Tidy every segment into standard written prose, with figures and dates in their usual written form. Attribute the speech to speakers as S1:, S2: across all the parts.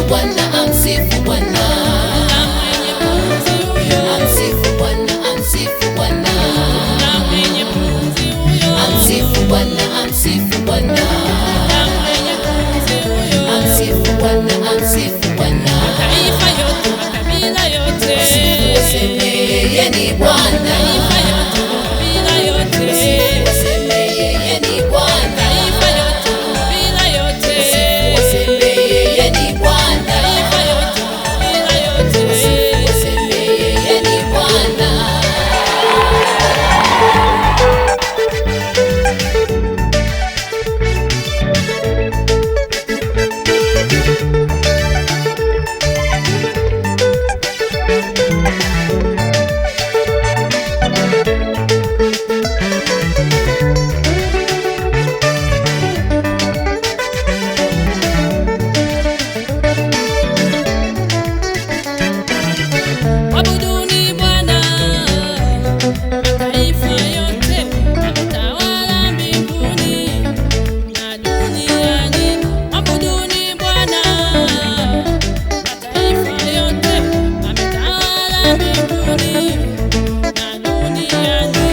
S1: Bwana, amsifu Bwana. Amsifu Bwana, amsifu Bwana. Amsifu Bwana, amsifu Bwana. Amsifu Bwana, amsifu Bwana.
S2: Mataifa yote, makabila yote,
S1: Waseme yeye ni Bwana.
S2: makabila yote,
S1: Waseme yeye ni Bwana.
S2: mataifa yote, makabila yote,
S1: Waseme yeye ni Bwana.
S2: mataifa yote, makabila yote.
S1: Waseme yeye ni Bwana.
S2: Abuduni Bwana, mataifa yote, ametawala mbinguni na duniani. Abuduni Bwana, mataifa yote, ametawala mbinguni na duniani.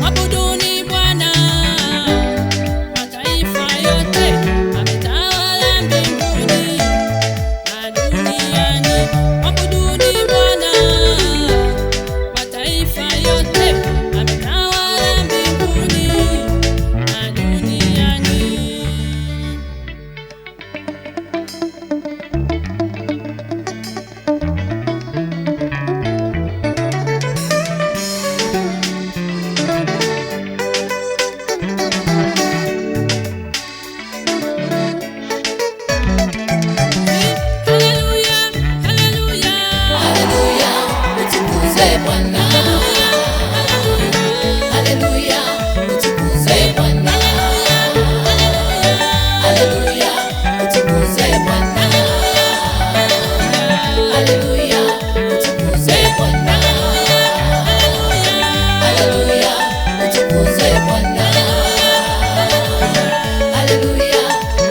S2: Abuduni Bwana, mataifa yote, ametawala mbinguni na duniani. Abuduni Bwana, mataifa yote, ametawala mbinguni na duniani. Haleluya, haleluya,
S1: Haleluya, utukuzwe Bwana. Haleluya, utukuzwe Bwana. Haleluya, utukuzwe Bwana. Haleluya, utukuzwe Bwana. Haleluya, utukuzwe Bwana. Haleluya,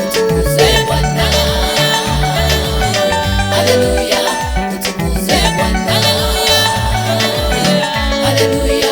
S1: utukuzwe Bwana. Haleluya, utukuzwe Bwana. Haleluya.